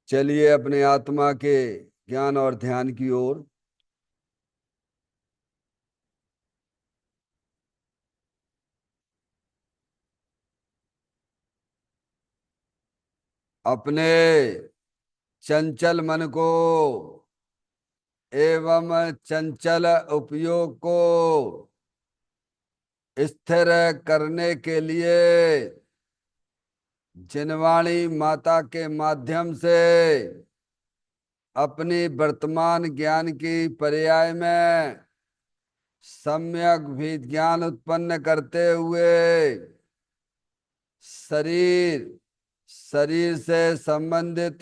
चलिए अपने आत्मा के ज्ञान और ध्यान की ओर। अपने चंचल मन को एवं चंचल उपयोग को स्थिर करने के लिए जिनवाणी माता के माध्यम से अपनी वर्तमान ज्ञान की पर्याय में सम्यक भी ज्ञान उत्पन्न करते हुए शरीर शरीर से संबंधित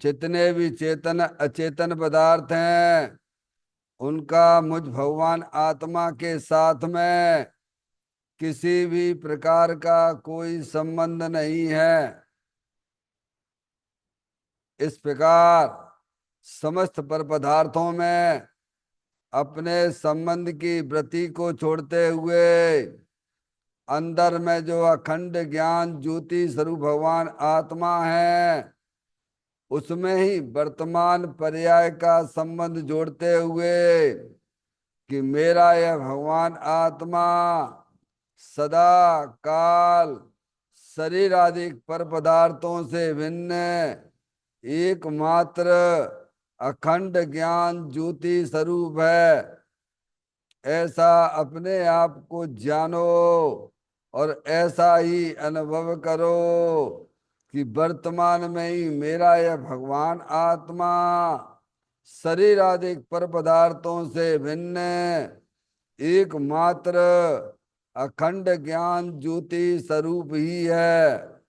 जितने भी चेतन अचेतन पदार्थ हैं उनका मुझ भगवान आत्मा के साथ में किसी भी प्रकार का कोई संबंध नहीं है। इस प्रकार समस्त पर पदार्थों में अपने संबंध की वृत्ति को छोड़ते हुए अंदर में जो अखंड ज्ञान ज्योति स्वरूप भगवान आत्मा है उसमें ही वर्तमान पर्याय का संबंध जोड़ते हुए कि मेरा यह भगवान आत्मा सदा काल शरीर आदि पर पदार्थों से भिन्न एकमात्र अखंड ज्ञान ज्योति स्वरूप है। ऐसा अपने आप को जानो और ऐसा ही अनुभव करो कि वर्तमान में ही मेरा यह भगवान आत्मा शरीर आदि पर पदार्थों से भिन्न एकमात्र अखंड ज्ञान ज्योति स्वरूप ही है।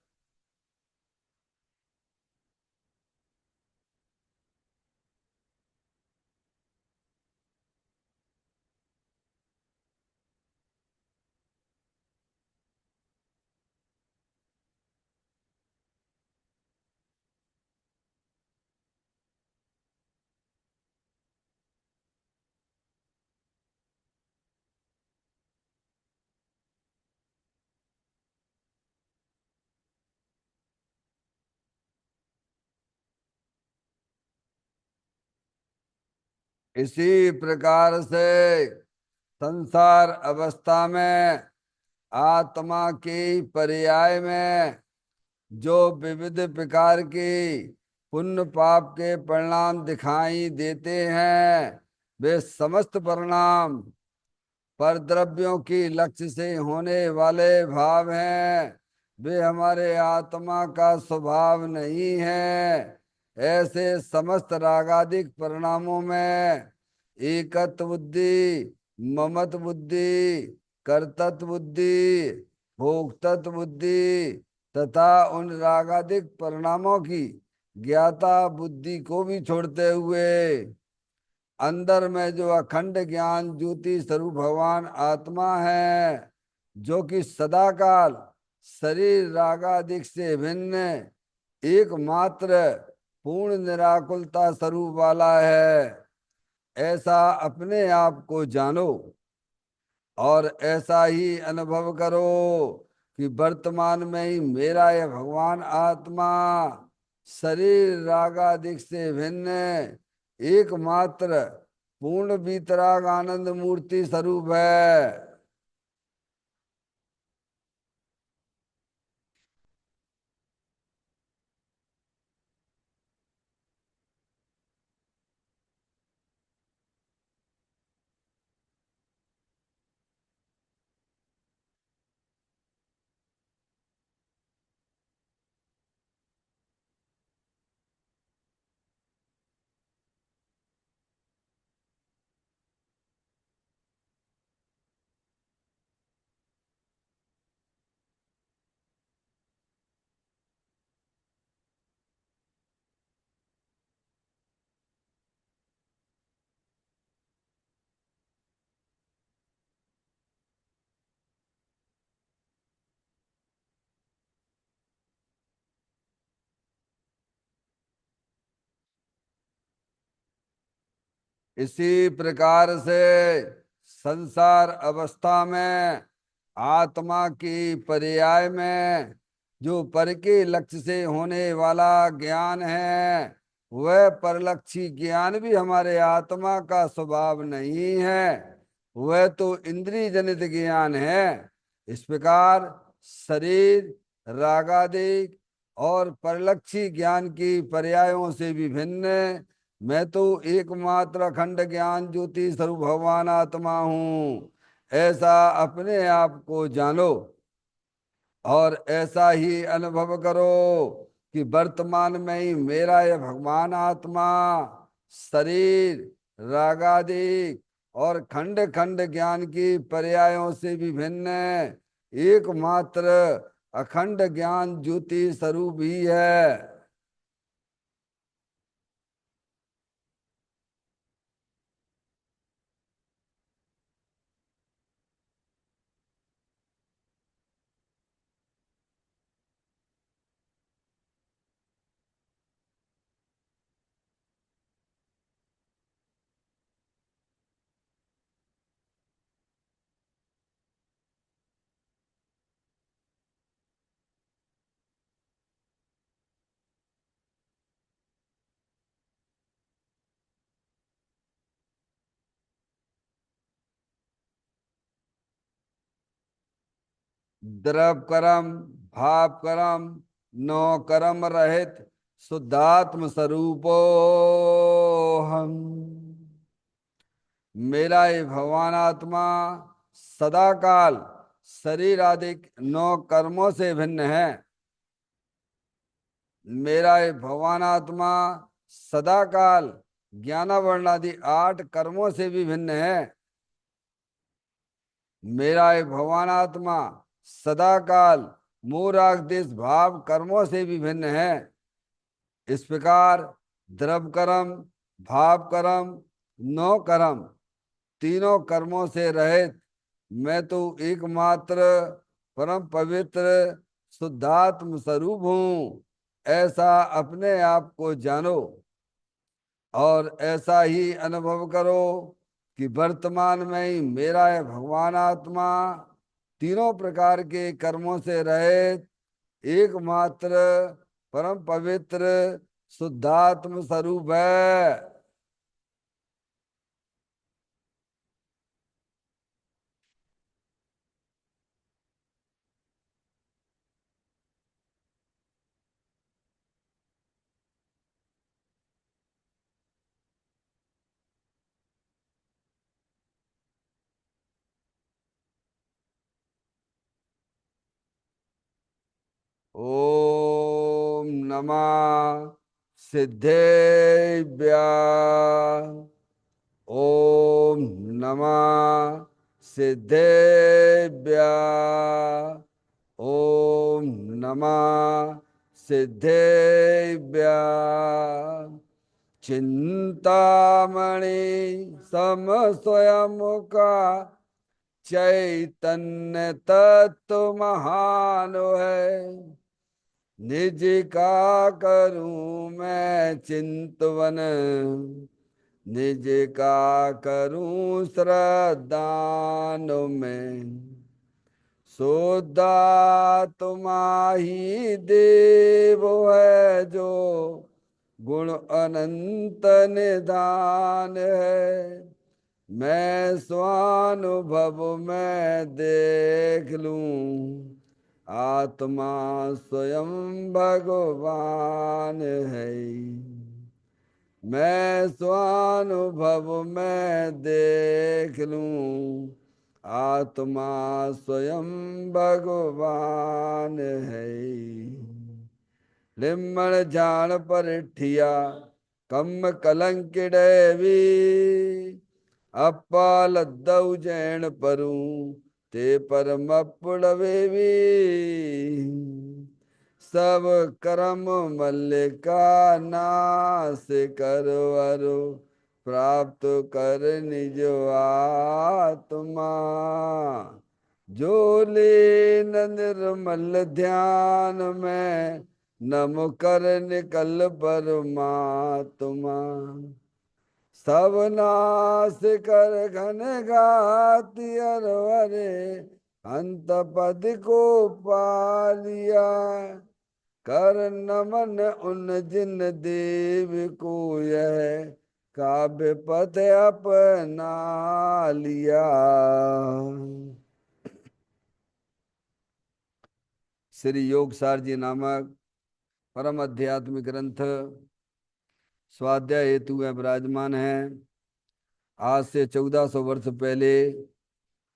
इसी प्रकार से संसार अवस्था में आत्मा की पर्याय में जो विविध प्रकार की पुण्य पाप के परिणाम दिखाई देते हैं वे समस्त परिणाम पर द्रव्यों की लक्ष्य से होने वाले भाव हैं। वे हमारे आत्मा का स्वभाव नहीं है। ऐसे समस्त रागादिक परिणामों में एकत्व बुद्धि, ममत्व बुद्धि, कर्तृत्व बुद्धि, भोक्तृत्व बुद्धि तथा उन रागादिक परिणामों की ज्ञाता बुद्धि को भी छोड़ते हुए अंदर में जो अखंड ज्ञान ज्योति स्वरूप भगवान आत्मा है जो कि सदाकाल शरीर रागादिक से भिन्न एकमात्र पूर्ण निराकुलता स्वरूप वाला है। ऐसा अपने आप को जानो और ऐसा ही अनुभव करो कि वर्तमान में ही मेरा यह भगवान आत्मा शरीर रागादिक से भिन्न एकमात्र पूर्ण वीतराग आनंद मूर्ति स्वरूप है। इसी प्रकार से संसार अवस्था में आत्मा की पर्याय में जो पर के लक्ष्य से होने वाला ज्ञान है, वह परलक्षी ज्ञान भी हमारे आत्मा का स्वभाव नहीं है। वह तो इंद्रिय जनित ज्ञान है। इस प्रकार शरीर, रागादिक और परलक्षी ज्ञान की पर्यायों से विभिन्न मैं तो एकमात्र अखंड ज्ञान ज्योति स्वरूप भगवान आत्मा हूँ, ऐसा अपने आप को जानो और ऐसा ही अनुभव करो कि वर्तमान में ही मेरा यह भगवान आत्मा शरीर, रागादिक और खंड खंड ज्ञान की पर्यायों से विभिन्न एकमात्र अखंड ज्ञान ज्योति स्वरूप ही है। द्रव कर्म, भाव कर्म, नो कर्म रहित शुद्धात्म स्वरूपो हम। मेरा ये भगवान आत्मा सदा काल शरीर आदि नौ कर्मों से भिन्न है। मेरा ये भगवान आत्मा सदा काल ज्ञानावरण आदि 8 कर्मों से भी भिन्न है। मेरा ये भगवान आत्मा सदा काल मोह राग देश भाव कर्मों से भी भिन्न है। इस प्रकार द्रव कर्म, भाव कर्म, नौ कर्म, तीनों कर्मों से रहित मैं तो एकमात्र परम पवित्र शुद्धात्म स्वरूप हूँ, ऐसा अपने आप को जानो और ऐसा ही अनुभव करो कि वर्तमान में ही मेरा यह भगवान आत्मा तीनों प्रकार के कर्मों से रहित एकमात्र परम पवित्र शुद्धात्म स्वरूप है। ओम नमः सिद्धेभ्य। ओम नमः सिद्धेभ्य। ओम नमः सिद्धेभ्य। चिंतामणि सम स्वयं का चैतन्य तत्व महान है। निज का करूं मैं चिंतवन, निज का करूं श्रद्धान में। सोदा तुम्हारी देव है जो गुण अनंत निधान है। मैं स्वानुभव में देख लूं आत्मा स्वयं भगवान है। मैं स्वानुभव में देख लूं आत्मा स्वयं भगवान है। लिम्मण जान पर ठिया कम कलंक भी अपा लद्दऊ जैन परू ते परम पुड़वे भी। सब कर्म मल्लिका नाश करवरु प्राप्त कर निज आत्मा। जो लीन निर्मल ध्यान में नम कर निकल परमात्मा। सब नाश कर घन घाति अरवरे अंत पद को पा लिया, कर नमन उन जिन देव को, यह काव्य पथ अपना लिया। श्री योगसार जी नामक परम आध्यात्मिक ग्रंथ स्वाध्याय हेतु में विराजमान है। आज से 1400 वर्ष पहले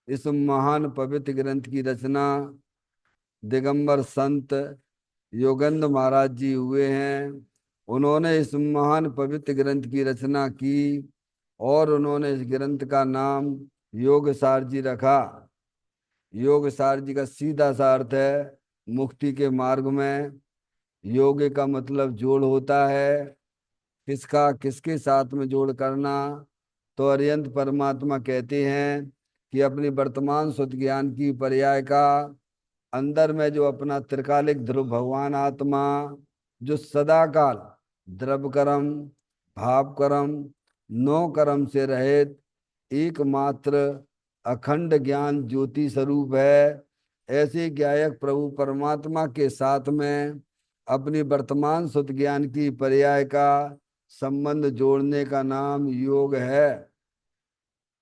इस महान पवित्र ग्रंथ की रचना दिगंबर संत योगेंद्र महाराज जी हुए हैं। उन्होंने इस महान पवित्र ग्रंथ की रचना की और उन्होंने इस ग्रंथ का नाम योगसार जी रखा। योगसार जी का सीधा सा अर्थ है मुक्ति के मार्ग में। योग का मतलब जोड़ होता है, किसका किसके साथ में जोड़ करना। तो अरिहंत परमात्मा कहते हैं कि अपनी वर्तमान शुद्ध ज्ञान की पर्याय का अंदर में जो अपना त्रिकालिक ध्रुव भगवान आत्मा, जो सदा काल द्रव्य कर्म भाव कर्म नौ कर्म से रहित एकमात्र अखंड ज्ञान ज्योति स्वरूप है, ऐसे ज्ञायक प्रभु परमात्मा के साथ में अपनी वर्तमान शुद्ध ज्ञान की पर्याय का संबंध जोड़ने का नाम योग है,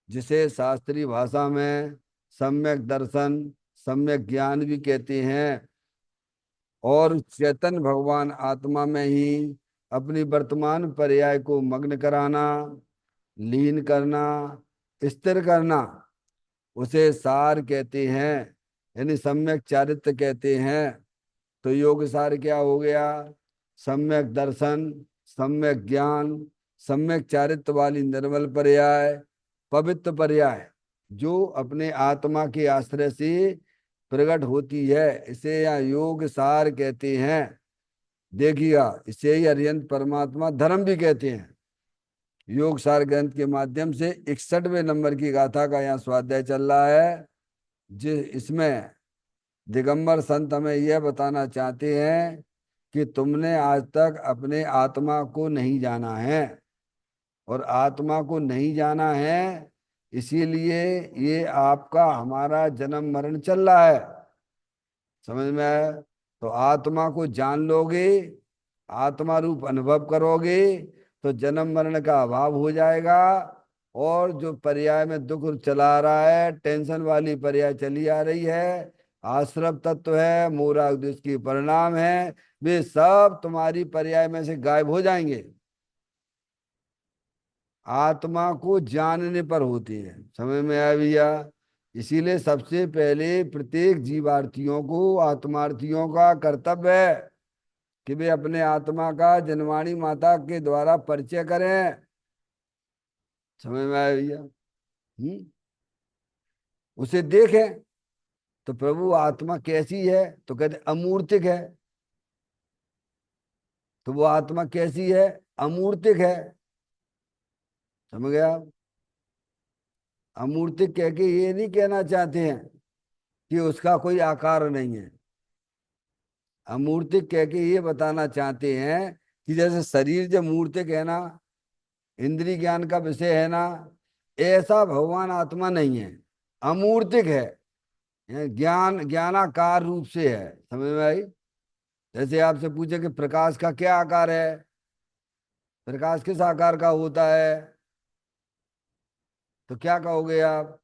जिसे शास्त्रीय भाषा में सम्यक दर्शन सम्यक ज्ञान भी कहते हैं। और चैतन्य भगवान आत्मा में ही अपनी वर्तमान पर्याय को मग्न कराना, लीन करना, स्थिर करना, उसे सार कहते हैं, यानी सम्यक चारित्र कहते हैं। तो योग सार क्या हो गया? सम्यक दर्शन, सम्यक ज्ञान, सम्यक चारित्र वाली निर्मल पर्याय, पवित्र पर्याय, जो अपने आत्मा के आश्रय से प्रकट होती है, इसे यहाँ योग सार कहते हैं। देखिएगा, इसे ही अरिहंत परमात्मा धर्म भी कहते हैं। योग सार ग्रंथ के माध्यम से 61वें नंबर की गाथा का यहाँ स्वाध्याय चल रहा है। इसमें दिगंबर संत हमें यह बताना चाहते हैं कि तुमने आज तक अपने आत्मा को नहीं जाना है, और आत्मा को नहीं जाना है इसीलिए ये आपका हमारा जन्म मरण चल रहा है। समझ में आया? तो आत्मा को जान लोगे, आत्मा रूप अनुभव करोगे, तो जन्म मरण का अभाव हो जाएगा। और जो पर्याय में दुख चला रहा है, टेंशन वाली पर्याय चली आ रही है, आश्रव तत्व है, मोराग जिसकी परिणाम है, वे सब तुम्हारी पर्याय में से गायब हो जाएंगे। आत्मा को जानने पर होती है। समझ में आया भैया? इसीलिए सबसे पहले प्रत्येक जीवार्थियों को, आत्मार्थियों का कर्तव्य है कि वे अपने आत्मा का जनवाणी माता के द्वारा परिचय करें। समझ में आया भैया? उसे देखें तो प्रभु आत्मा कैसी है, तो कहते अमूर्तिक है। तो वो आत्मा कैसी है? अमूर्तिक है। समझ गया? अमूर्तिक कह के ये नहीं कहना चाहते हैं कि उसका कोई आकार नहीं है। अमूर्तिक कह के ये बताना चाहते हैं कि जैसे शरीर जब मूर्तिक है ना, इंद्रिय ज्ञान का विषय है ना, ऐसा भगवान आत्मा नहीं है, अमूर्तिक है। ज्ञान ज्ञानाकार रूप से है। समझ में आई? जैसे आपसे पूछे कि प्रकाश का क्या आकार है, प्रकाश किस आकार का होता है, तो क्या कहोगे आप?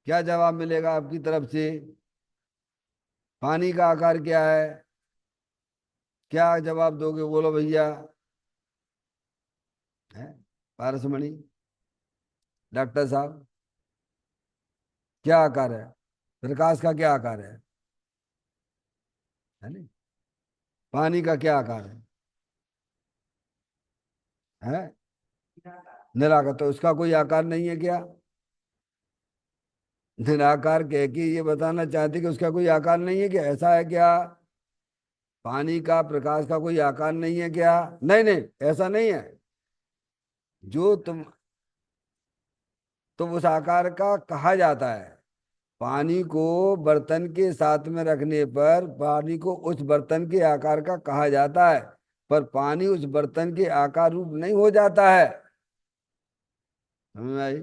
क्या जवाब मिलेगा आपकी तरफ से? पानी का आकार क्या है? क्या जवाब दोगे? बोलो भैया। है पारसमणि, डॉक्टर साहब, क्या आकार है? प्रकाश का क्या आकार है नहीं? पानी का क्या आकार है? निराकार। तो उसका कोई आकार नहीं है क्या? निराकार कह के ये बताना चाहते कि उसका कोई आकार नहीं है क्या? ऐसा है क्या? पानी का, प्रकाश का कोई आकार नहीं है क्या? नहीं नहीं, ऐसा नहीं है। जो तुम उस आकार का कहा जाता है। पानी को बर्तन के साथ में रखने पर पानी को उस बर्तन के आकार का कहा जाता है, पर पानी उस बर्तन के आकार रूप नहीं हो जाता है। समझ में आई?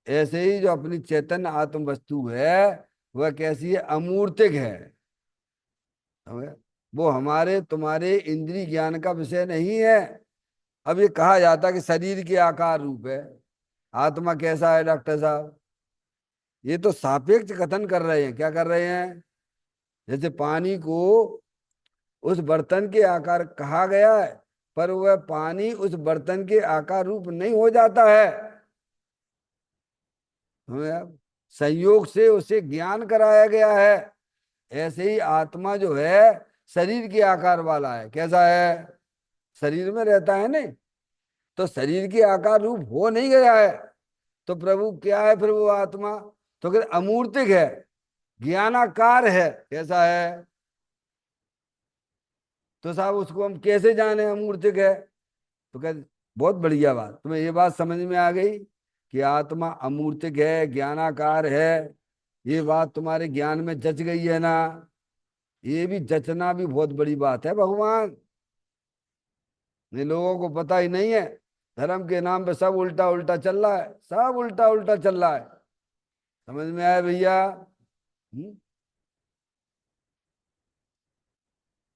ऐसे ही जो अपनी चैतन्य आत्म वस्तु है वह कैसी है, अमूर्तिक है। समझे? वो हमारे तुम्हारे इंद्रिय ज्ञान का विषय नहीं है। अब ये कहा जाता कि शरीर के आकार रूप है, आत्मा कैसा है डॉक्टर साहब? ये तो सापेक्ष कथन कर रहे हैं। क्या कर रहे हैं? जैसे पानी को उस बर्तन के आकार कहा गया है, पर वह पानी उस बर्तन के आकार रूप नहीं हो जाता है। हमें संयोग से उसे ज्ञान कराया गया है। ऐसे ही आत्मा जो है शरीर के आकार वाला है। कैसा है? शरीर में रहता है नहीं, तो शरीर के आकार रूप हो नहीं गया है। तो प्रभु क्या है फिर वो आत्मा? तो कहते अमूर्तिक है, ज्ञानाकार है। कैसा है? तो साहब उसको हम कैसे जाने अमूर्तिक है? तो कहते बहुत बढ़िया बात, तुम्हें ये बात समझ में आ गई कि आत्मा अमूर्तिक है, ज्ञानाकार है। ये बात तुम्हारे ज्ञान में जच गई है ना? ये भी जचना भी बहुत बड़ी बात है भगवान। ये लोगों को पता ही नहीं है। धर्म के नाम पे सब उल्टा उल्टा चल रहा है, सब उल्टा उल्टा चल रहा है। समझ में आया भैया? हम्म?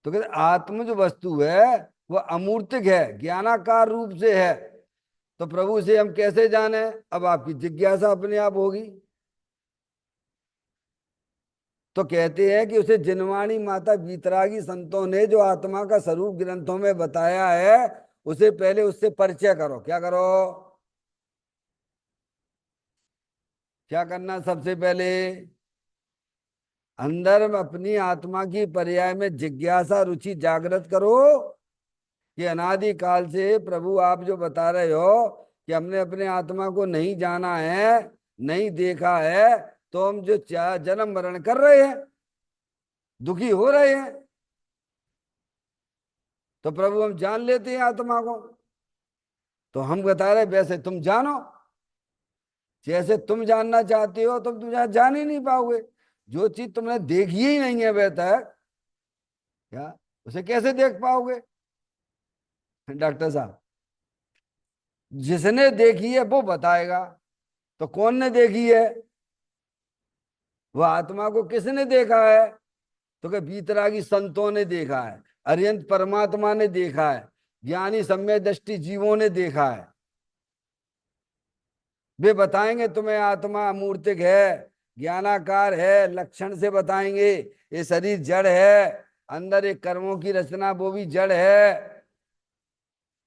तो कहते आत्म जो वस्तु है वह अमूर्तिक है, ज्ञानाकार रूप से है। तो प्रभु से हम कैसे जाने? अब आपकी जिज्ञासा अपने आप होगी। तो कहते हैं कि उसे जिनवाणी माता वीतरागी संतों ने जो आत्मा का स्वरूप ग्रंथों में बताया है, उसे पहले उससे परिचय करो। क्या करो? क्या करना सबसे पहले? अंदर में अपनी आत्मा की पर्याय में जिज्ञासा रुचि जागृत करो कि अनादि काल से प्रभु आप जो बता रहे हो कि हमने अपने आत्मा को नहीं जाना है, नहीं देखा है, तो हम जो जन्म मरण कर रहे हैं, दुखी हो रहे हैं। तो प्रभु हम जान लेते हैं आत्मा को। तो हम बता रहे वैसे तुम जानो, जैसे तुम जानना चाहते हो तुम जान ही नहीं पाओगे। जो चीज तुमने देखी ही नहीं है वह तक, क्या उसे कैसे देख पाओगे? डॉक्टर साहब, जिसने देखी है वो बताएगा। तो कौन ने देखी है? वह आत्मा को किसने देखा है? तो क्या बीतरागी संतों ने देखा है, अरियंत परमात्मा ने देखा है, ज्ञानी सम्य दृष्टि जीवों ने देखा है। वे बताएंगे तुम्हें आत्मा अमूर्तिक है, ज्ञानाकार है, लक्षण से बताएंगे। ये शरीर जड़ है, अंदर एक कर्मों की रचना वो भी जड़ है।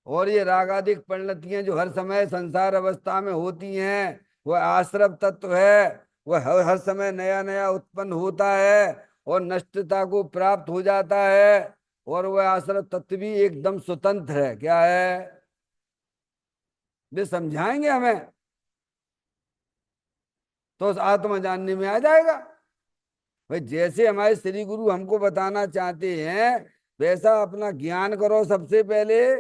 और ये रागादिक परिणतियां जो हर समय संसार अवस्था में होती हैं, वह आश्रव तत्व है। वह हर समय नया नया उत्पन्न होता है और नष्टता को प्राप्त हो जाता है। और वह आश्रव तत्व भी एकदम स्वतंत्र है। क्या है? वे समझाएंगे हमें, तो उस आत्मा जानने में आ जाएगा। भाई जैसे हमारे श्री गुरु हमको बताना चाहते हैं, वैसा अपना ज्ञान करो सबसे पहले,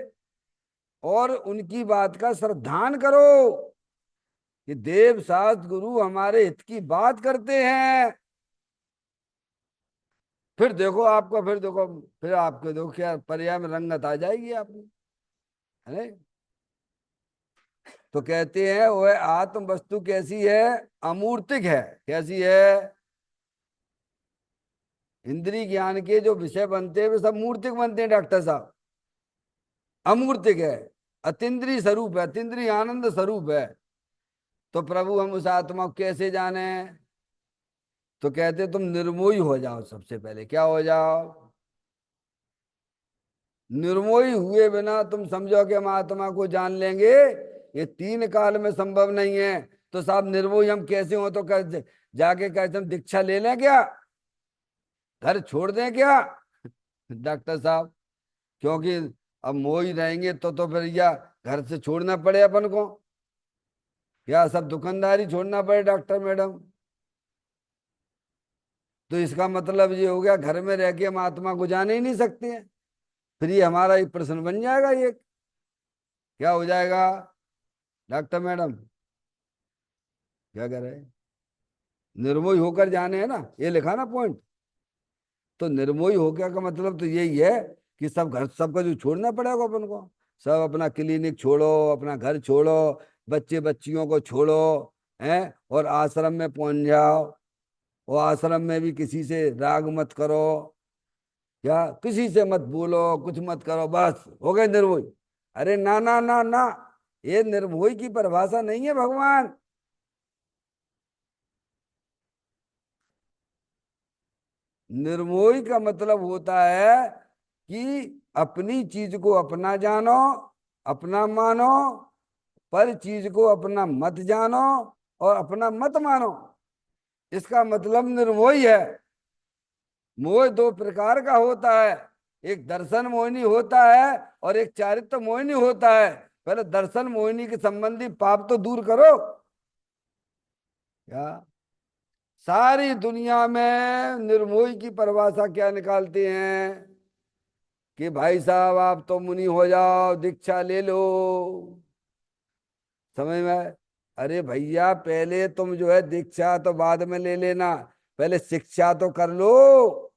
और उनकी बात का श्रद्धान करो कि देव शास्त्र गुरु हमारे हित की बात करते हैं। फिर देखो आपको, फिर देखो, फिर आपके देखो क्या पर्याय में रंगत आ जाएगी आपने, है? तो कहते हैं वह आत्म वस्तु कैसी है? अमूर्तिक है। कैसी है? इंद्रिय ज्ञान के जो विषय बनते हैं वे सब मूर्तिक बनते हैं डॉक्टर साहब। अमूर्तिक है, अतीन्द्रिय स्वरूप है, अतीन्द्रिय आनंद स्वरूप है। तो प्रभु हम उस आत्मा को कैसे जाने? तो कहते तुम निर्मोही हो जाओ सबसे पहले। क्या हो जाओ? निर्मोही हुए बिना तुम समझो कि हम आत्मा को जान लेंगे, ये तीन काल में संभव नहीं है। तो साहब निर्मोही हम कैसे हो? तो जाके कहते हम दीक्षा ले लें क्या? घर छोड़ दें क्या? डॉक्टर साहब, क्योंकि अब मोही रहेंगे तो फिर या घर से छोड़ना पड़े अपन को, या सब दुकानदारी छोड़ना पड़े डॉक्टर मैडम। तो इसका मतलब ये हो गया घर में रह के हम आत्मा को जान ही नहीं सकते हैं। फिर ये हमारा एक प्रश्न बन जाएगा। ये क्या हो जाएगा डॉक्टर मैडम? क्या कह रहे हैं? निर्मोही होकर जाने है ना, ये लिखा ना पॉइंट। तो निर्मोही होकर का मतलब तो यही है कि सब घर सबका जो छोड़ना पड़ेगा अपन को। सब अपना क्लिनिक छोड़ो, अपना घर छोड़ो, बच्चे बच्चियों को छोड़ो, हैं, और आश्रम में पहुंच जाओ, वो आश्रम में भी किसी से राग मत करो, क्या किसी से मत बोलो, कुछ मत करो, बस हो गए निर्मोही। अरे ना ना ना ना, ये निर्मोही की परिभाषा नहीं है भगवान। निर्मोही का मतलब होता है कि अपनी चीज को अपना जानो, अपना मानो, पर चीज को अपना मत जानो और अपना मत मानो, इसका मतलब निर्मोही है। मोह दो प्रकार का होता है, एक दर्शन मोहिनी होता है और एक चारित्र मोहिनी होता है। पहले दर्शन मोहिनी के संबंधी पाप तो दूर करो। क्या सारी दुनिया में निर्मोही की परिभाषा क्या निकालते हैं कि भाई साहब आप तो मुनि हो जाओ, दीक्षा ले लो, समझ में आए? अरे भैया पहले तुम जो है दीक्षा तो बाद में ले लेना, पहले शिक्षा तो कर लो,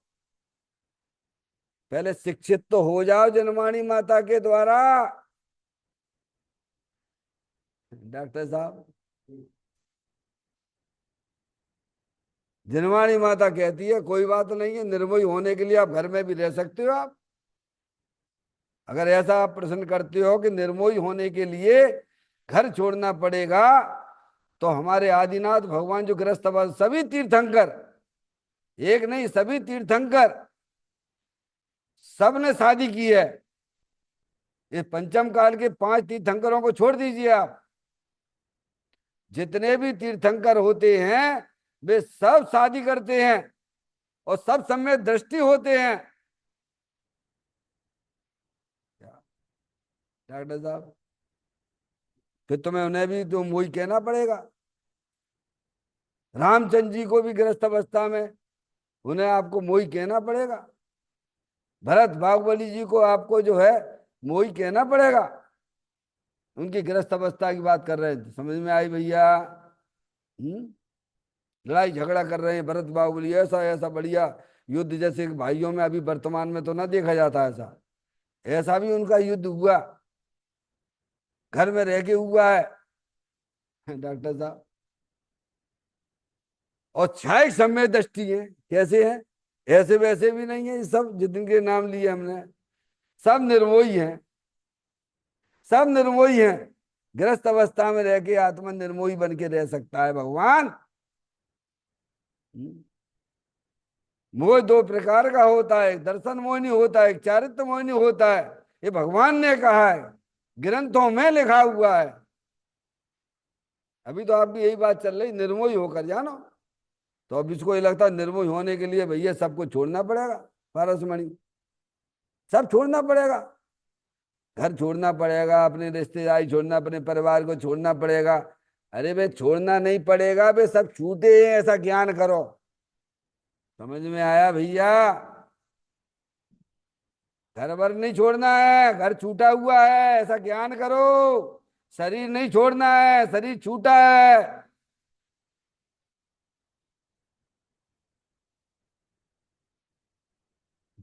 पहले शिक्षित तो हो जाओ जनमानी माता के द्वारा। डॉक्टर साहब, जनवाणी माता कहती है कोई बात नहीं है, निर्मोही होने के लिए आप घर में भी रह सकते हो। आप अगर ऐसा आप प्रश्न करते हो कि निर्मोही होने के लिए घर छोड़ना पड़ेगा, तो हमारे आदिनाथ भगवान जो गृहस्थ सभी तीर्थंकर, एक नहीं सभी तीर्थंकर, सब ने शादी की है। इस पंचम काल के 5 तीर्थंकरों को छोड़ दीजिए आप, जितने भी तीर्थंकर होते हैं वे सब शादी करते हैं और सब सम्यक दृष्टि होते हैं। डॉक्टर साहब, फिर तुम्हें उन्हें भी तो वही कहना पड़ेगा। रामचंद्र जी को भी गृहस्थ अवस्था में उन्हें आपको मोही कहना पड़ेगा। भरत बाहुबली जी को आपको जो है मोही कहना पड़ेगा। उनकी गृहस्थ अवस्था की बात कर रहे थे, समझ में आई भैया? हम्म। लड़ाई झगड़ा कर रहे हैं भरत बाहुबली, ऐसा ऐसा बढ़िया युद्ध जैसे भाइयों में अभी वर्तमान में तो ना देखा जाता ऐसा। ऐसा भी उनका युद्ध हुआ, घर में रह के हुआ है। डॉक्टर साहब, और छाया समय दृष्टि है, कैसे है? ऐसे वैसे भी नहीं है, ये सब जिनके नाम लिए हमने सब निर्मोही हैं, सब निर्मोही हैं। गृहस्थ अवस्था में रह के आत्मा निर्मोही बन के रह सकता है भगवान। मोह दो प्रकार का होता है, एक दर्शन मोहिनी होता है, एक चारित्र मोहिनी होता है। ये भगवान ने कहा है, ग्रंथों में लिखा हुआ है। अभी तो आपकी यही बात चल रही, निर्मोही होकर जानो। तो अब इसको ये लगता है निर्मोही होने के लिए भैया सबको छोड़ना पड़ेगा, पारसमणि सब छोड़ना पड़ेगा, घर छोड़ना पड़ेगा, अपने रिश्तेदारी छोड़ना, अपने परिवार को छोड़ना पड़ेगा। अरे भाई छोड़ना नहीं पड़ेगा, वे सब छूटे हैं ऐसा ज्ञान करो। समझ में आया भैया? घर भर नहीं छोड़ना है, घर छूटा हुआ है ऐसा ज्ञान करो। शरीर नहीं छोड़ना है, शरीर छूटा है।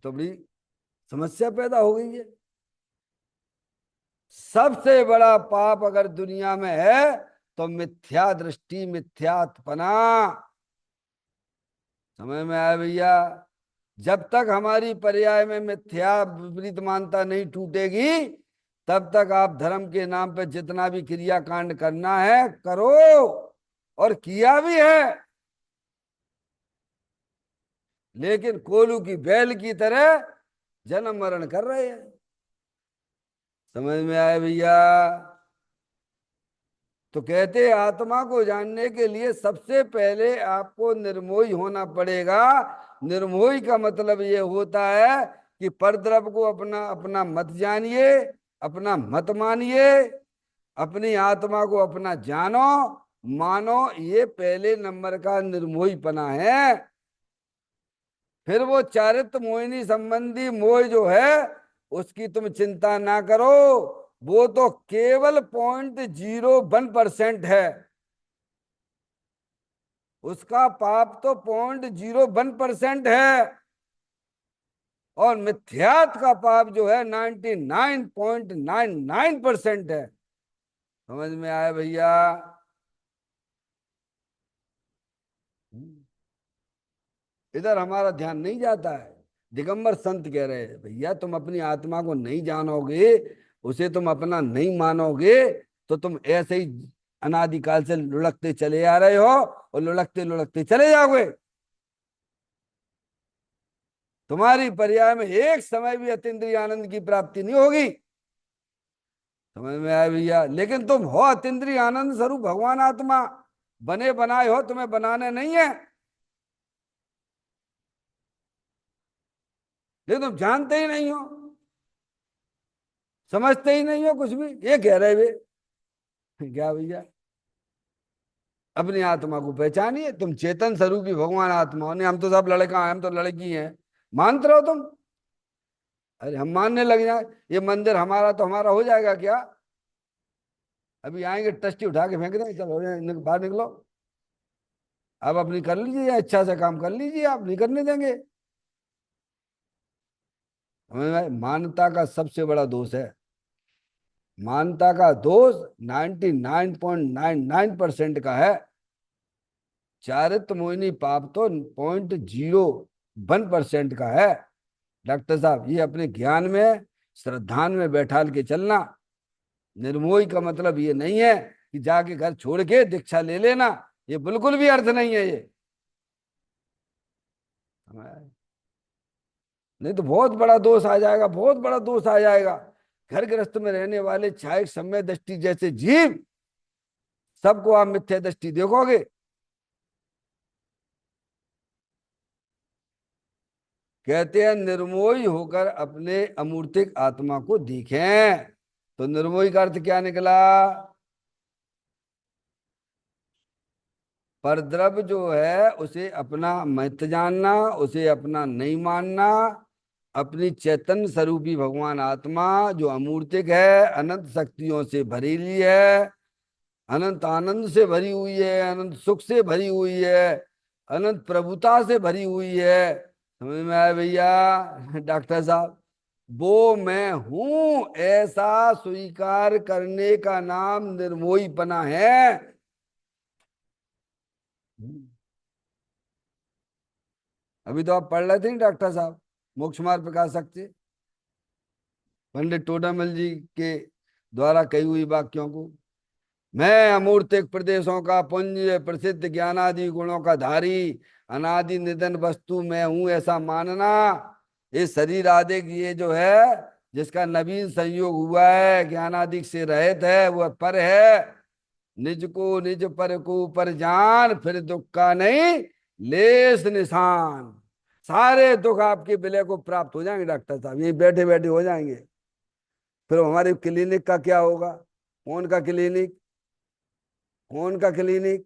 तो बड़ी समस्या पैदा हो गई है। सबसे बड़ा पाप अगर दुनिया में है तो मिथ्या दृष्टि, मिथ्यात्पना। समझ में आया भैया? जब तक हमारी पर्याय में मिथ्या विपरीत मानता नहीं टूटेगी, तब तक आप धर्म के नाम पे जितना भी क्रियाकांड करना है करो, और किया भी है। लेकिन कोलू की बैल की तरह जन्म मरण कर रहे हैं। समझ में आया भैया? तो कहते आत्मा को जानने के लिए सबसे पहले आपको निर्मोही होना पड़ेगा। निर्मोही का मतलब ये होता है कि परद्रव्य को अपना अपना मत जानिए, अपना मत मानिए, अपनी आत्मा को अपना जानो, मानो। ये पहले नंबर का निर्मोहीपना है। फिर वो चारित्र मोहिनी संबंधी मोह जो है उसकी तुम चिंता ना करो, वो तो केवल 0.01% है। उसका पाप तो 0.01% है, और मिथ्यात का पाप जो है 99.99% है। समझ में आया भैया? इधर हमारा ध्यान नहीं जाता है। दिगंबर संत कह रहे हैं भैया तुम अपनी आत्मा को नहीं जानोगे, उसे तुम अपना नहीं मानोगे, तो तुम ऐसे ही अनादिकाल से लुढ़कते चले आ रहे हो और लुढ़कते लुढ़कते चले जाओगे। तुम्हारी पर्याय में एक समय भी अतीन्द्रिय आनंद की प्राप्ति नहीं होगी। समझ में आया भैया? लेकिन तुम हो अतीन्द्रिय आनंद स्वरूप भगवान आत्मा, बने बनाए हो, तुम्हें बनाने नहीं है, लेकिन तुम जानते ही नहीं हो, समझते ही नहीं हो कुछ भी। ये कह रहे वे क्या भैया, अपनी आत्मा को पहचानिए, तुम चेतन स्वरूपी भगवान आत्मा हो। नहीं हम तो सब लड़का हैं, हम तो लड़की हैं, मानते रहो तुम। अरे हम मानने लग जाए ये मंदिर हमारा तो हमारा हो जाएगा क्या? अभी आएंगे टस्टी उठा के फेंक देंगे, चलो बाहर निकलो, आप अपनी कर लीजिए, अच्छा से काम कर लीजिए, आप नहीं करने देंगे। हमें मानता का सबसे बड़ा दोष है। मानता का दोष 99.99% का है। चारित्र मोहिनी पाप तो 0.01% का है। डॉक्टर साहब ये अपने ज्ञान में श्रद्धान में बैठाल के चलना। निर्मोही का मतलब ये नहीं है कि जाके घर छोड़ के दीक्षा ले लेना, ये बिल्कुल भी अर्थ नहीं है ये। नहीं तो बहुत बड़ा दोष आ जाएगा, बहुत बड़ा दोष आ जाएगा। घर गृहस्थ में रहने वाले छायक सम्य दृष्टि जैसे जीव सबको आप मिथ्या दृष्टि देखोगे। कहते हैं निर्मोही होकर अपने अमूर्तिक आत्मा को देखें। तो निर्मोही का अर्थ क्या निकला? परद्रव्य जो है उसे अपना मत जानना, उसे अपना नहीं मानना। अपनी चैतन्य स्वरूपी भगवान आत्मा जो अमूर्तिक है, अनंत शक्तियों से भरी हुई है, अनंत आनंद से भरी हुई है, अनंत सुख से भरी हुई है, अनंत प्रभुता से भरी हुई है। समझ में आया भैया डॉक्टर साहब? वो मैं हूं ऐसा स्वीकार करने का नाम निर्मोहीपना है। अभी तो आप पढ़ रहे थे डॉक्टर साहब मोक्ष मार्ग प्रकाशक से पंडित टोडामल जी के द्वारा कही हुई वाक्यों को। मैं अमूर्तिक प्रदेशों का पुंज, प्रसिद्ध ज्ञानादि गुणों का धारी, अनादि निधन वस्तु मैं हूं ऐसा मानना। ये शरीर आदि ये जो है जिसका नवीन संयोग हुआ है, ज्ञानादि से रहित है, वह पर है। निज को निज पर को पर जान, फिर दुख का नहीं लेस निशान। सारे दुख आपके विलय को प्राप्त हो जाएंगे डॉक्टर साहब, यही बैठे बैठे हो जाएंगे। फिर हमारे क्लिनिक का क्या होगा? कौन का क्लिनिक? कौन का क्लिनिक?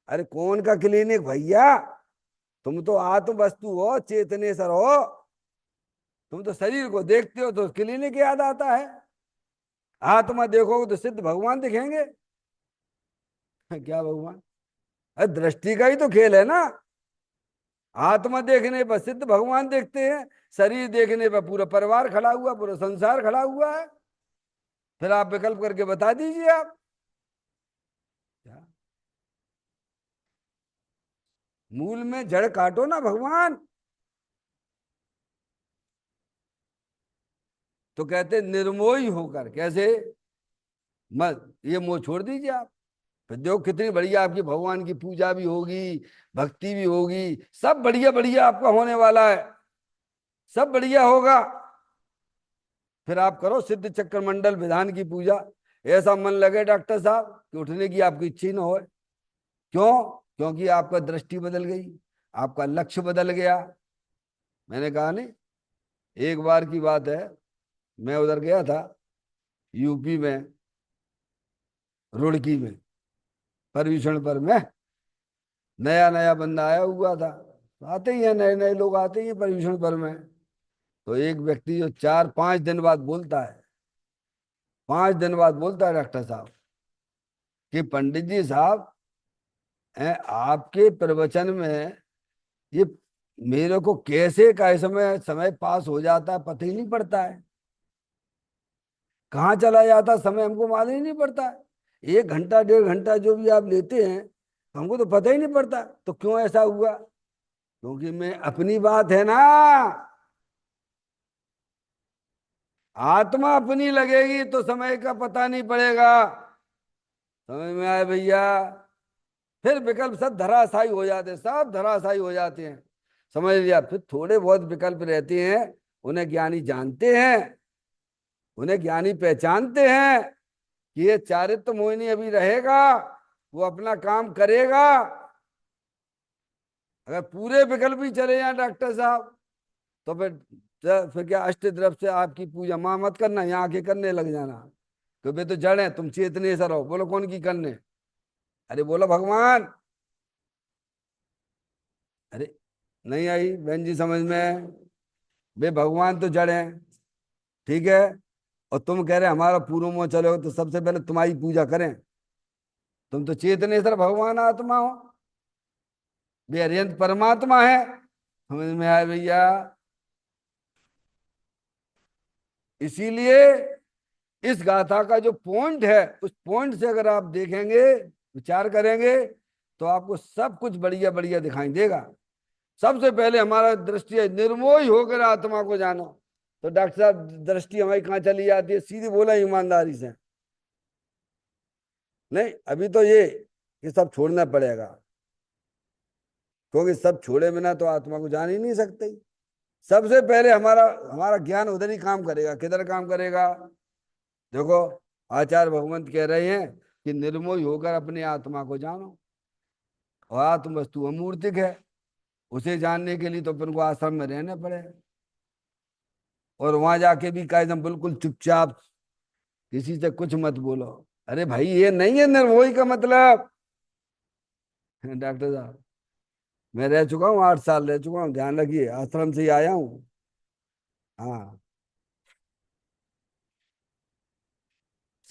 अरे कौन का क्लिनिक भैया? तुम तो आत्म वस्तु हो, चेतनेश्वर हो। तुम तो शरीर को देखते हो तो क्लिनिक याद आता है। आत्मा देखोगे तो सिद्ध भगवान दिखेंगे। क्या भगवान? अरे दृष्टि का ही तो खेल है ना। आत्मा देखने पर सिद्ध भगवान देखते हैं, शरीर देखने पर पूरा परिवार खड़ा हुआ, पूरा संसार खड़ा हुआ है। फिर आप विकल्प करके बता दीजिए आप क्या? मूल में जड़ काटो ना भगवान। तो कहते निर्मोही होकर कैसे? मत ये मोह छोड़ दीजिए आप। फिर देखो कितनी बढ़िया आपकी भगवान की पूजा भी होगी, भक्ति भी होगी, सब बढ़िया बढ़िया आपका होने वाला है, सब बढ़िया होगा। फिर आप करो सिद्ध चक्र मंडल विधान की पूजा। ऐसा मन लगे डॉक्टर साहब कि उठने की आपकी इच्छा ही ना हो। क्यों? क्योंकि आपका दृष्टि बदल गई, आपका लक्ष्य बदल गया। मैंने कहा नहीं, एक बार की बात है, मैं उधर गया था यूपी में, रुड़की में, पर्यूषण पर में। नया नया बंदा आया हुआ था, आते ही है नए नए लोग आते ही हैं पर्यूषण पर में। तो एक व्यक्ति जो 4-5 दिन बाद बोलता है, 5 दिन बाद बोलता है डॉक्टर साहब कि पंडित जी साहब आपके प्रवचन में ये मेरे को कैसे का समय समय पास हो जाता है पता ही नहीं पड़ता है, कहाँ चला जाता समय हमको मालूम ही नहीं पड़ता है। 1 घंटा 1.5 घंटा जो भी आप लेते हैं हमको तो पता ही नहीं पड़ता। तो क्यों ऐसा हुआ? क्योंकि मैं अपनी बात है ना, आत्मा अपनी लगेगी तो समय का पता नहीं पड़ेगा। समझ में आए भैया? फिर विकल्प सब धराशायी हो जाते हैं, सब धराशायी हो जाते हैं। समझ लिया? फिर थोड़े बहुत विकल्प रहते हैं, उन्हें ज्ञानी जानते हैं, उन्हें ज्ञानी पहचानते हैं कि ये चारित्र मोहिनी अभी रहेगा, वो अपना काम करेगा। अगर पूरे विकल्प ही चले जाए डॉक्टर साहब, तो फिर क्या अष्टद्रव से आपकी पूजा मां मत करना, यहाँ आके करने लग जाना। तो वे तो जड़ है, तुम चेतने से रहो। बोलो कौन की करने? अरे बोलो भगवान। अरे नहीं आई बहन जी समझ में? वे भगवान तो जड़ है, ठीक है। और तुम कह रहे हमारा पूर्व में चलो, तो सबसे पहले तुम्हारी पूजा करें। तुम तो चेतनेश्वर भगवान आत्मा हो, वे अरिहंत परमात्मा है। समझ में आया भैया? इसीलिए इस गाथा का जो पॉइंट है, उस पॉइंट से अगर आप देखेंगे, विचार करेंगे, तो आपको सब कुछ बढ़िया बढ़िया दिखाई देगा। सबसे पहले हमारा दृष्टि है निर्मोही होकर आत्मा को जानो। तो डॉक्टर साहब दृष्टि हमारी कहाँ चली जाती है? सीधी बोला ईमानदारी से। नहीं, अभी तो ये सब छोड़ना पड़ेगा, क्योंकि सब छोड़े बिना तो आत्मा को जान ही नहीं सकते। सबसे पहले हमारा हमारा ज्ञान उधर ही काम करेगा। किधर काम करेगा? देखो, आचार्य भगवंत कह रहे हैं कि निर्मोही होकर अपने आत्मा को जानो। और आत्म वस्तु अमूर्तिक है, उसे जानने के लिए तो अपन को आश्रम में रहना पड़ेगा। और वहां जाके भी कहा एकदम बिल्कुल चुपचाप, किसी से कुछ मत बोलो। अरे भाई, ये नहीं है निर्मोही का मतलब। डॉक्टर साहब, मैं रह चुका हूँ, 8 साल रह चुका हूँ, ध्यान रखिए, आश्रम से ही आया हूँ। हाँ,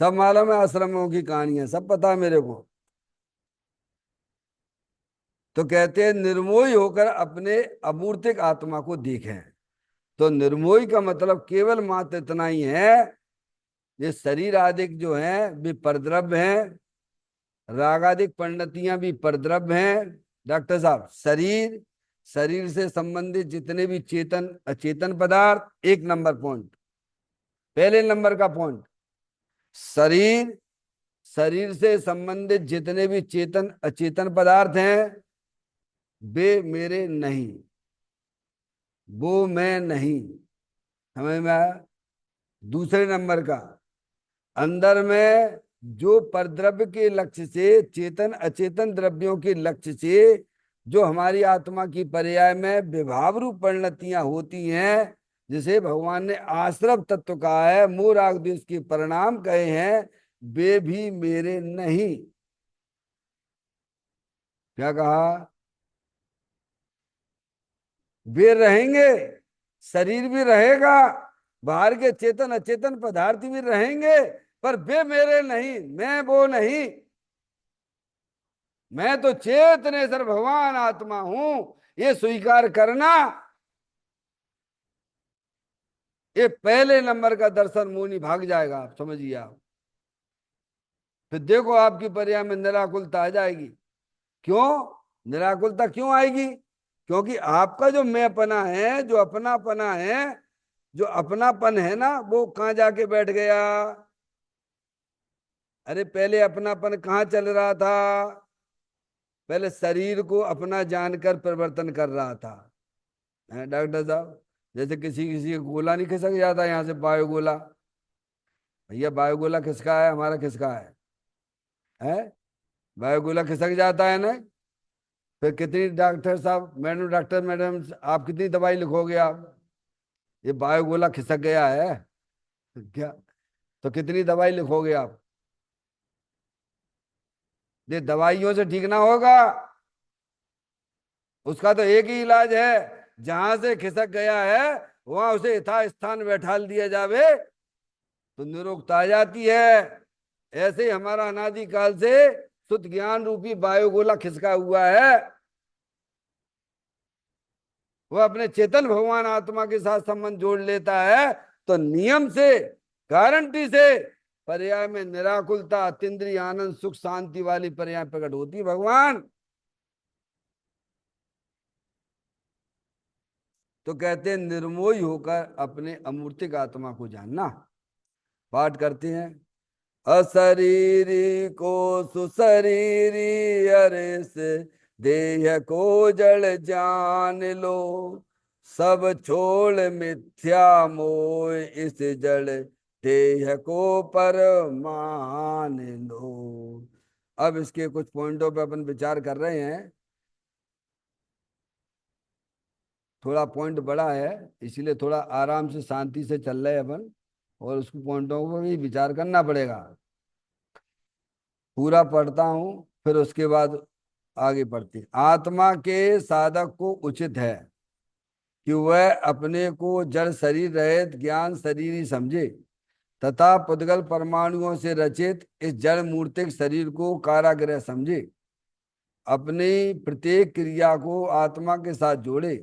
सब मालूम है, आश्रमों की कहानियां सब पता है मेरे को। तो कहते हैं निर्मोही होकर अपने अमूर्तिक आत्मा को देखें। तो निर्मोही का मतलब केवल मात्र इतना ही है, ये शरीर आदि जो है वे परद्रव्य हैं, रागादिक परिणतियां भी परद्रव्य हैं। डॉक्टर साहब, शरीर, शरीर से संबंधित जितने भी चेतन अचेतन पदार्थ, 1 नंबर पॉइंट, पहले नंबर का पॉइंट, शरीर, शरीर से संबंधित जितने भी चेतन अचेतन पदार्थ हैं, वे मेरे नहीं, वो मैं नहीं। समझ में आया? दूसरे नंबर का, अंदर में जो परद्रव्य के लक्ष्य से, चेतन अचेतन द्रव्यों के लक्ष्य से जो हमारी आत्मा की पर्याय में विभाव रूप परिणतियां होती हैं, जिसे भगवान ने आश्रव तत्व कहा है, मोह राग द्वेष के परिणाम कहे हैं, वे भी मेरे नहीं। क्या कहा? वे रहेंगे, शरीर भी रहेगा, बाहर के चेतन अचेतन पदार्थ भी रहेंगे, पर वे मेरे नहीं, मैं वो नहीं। मैं तो चेतनेश्वर भगवान आत्मा हूं, ये स्वीकार करना, ये पहले नंबर का दर्शन मुनि भाग जाएगा। आप समझिए। आप फिर देखो आपकी पर्याय में निराकुलता आ जाएगी। क्यों निराकुलता क्यों आएगी? क्योंकि आपका जो मैंपना है, जो अपनापना है, जो अपनापन है ना, वो कहाँ जाके बैठ गया? अरे पहले अपनापन कहाँ चल रहा था? पहले शरीर को अपना जानकर परिवर्तन कर रहा था। डॉक्टर साहब, जैसे किसी किसी का गोला नहीं खिसक जाता यहाँ से, बायोगोला। भैया बायोगोला किसका है? हमारा किसका है? बायोगोला खिसक जाता है ना। फिर कितनी डॉक्टर साहब, मैडम, डॉक्टर मैडम, आप कितनी दवाई लिखोगे आप? ये बायोगोला खिसक गया है क्या? तो कितनी दवाई लिखोगे आप? ये दवाइयों से ठीक ना होगा। उसका तो एक ही इलाज है, जहां से खिसक गया है वहां उसे यथा स्थान बैठा दिया जावे, तो निरोगता आ जाती है। ऐसे ही हमारा अनादिकाल से शुद्ध ज्ञान रूपी वायुगोला खिसका हुआ है, वह अपने चेतन भगवान आत्मा के साथ संबंध जोड़ लेता है, तो नियम से, गारंटी से पर्याय में निराकुलता, अतीन्द्रिय आनंद, सुख, शांति वाली पर्याय प्रकट होती है भगवान। तो कहते हैं निर्मोही होकर अपने अमूर्तिक आत्मा को जानना। पाठ करते हैं। अशरीरी को सुशरीरी अरे से देह को जड़ जान लो, सब छोड़ मिथ्या मोह इस जड़ देह को पर मान लो। अब इसके कुछ पॉइंटों पे अपन विचार कर रहे हैं। थोड़ा पॉइंट बड़ा है, इसीलिए थोड़ा आराम से शांति से चल रहे हैं अपन, और उसको पॉइंटों पर भी विचार करना पड़ेगा। पूरा पढ़ता हूं, फिर उसके बाद आगे बढ़ते। आत्मा के साधक को उचित है कि वह अपने को जड़ शरीर रहित ज्ञान शरीर ही समझे, तथा पुद्गल परमाणुओं से रचित इस जड़ मूर्तिक शरीर को कारागृह समझे। अपनी प्रत्येक क्रिया को आत्मा के साथ जोड़े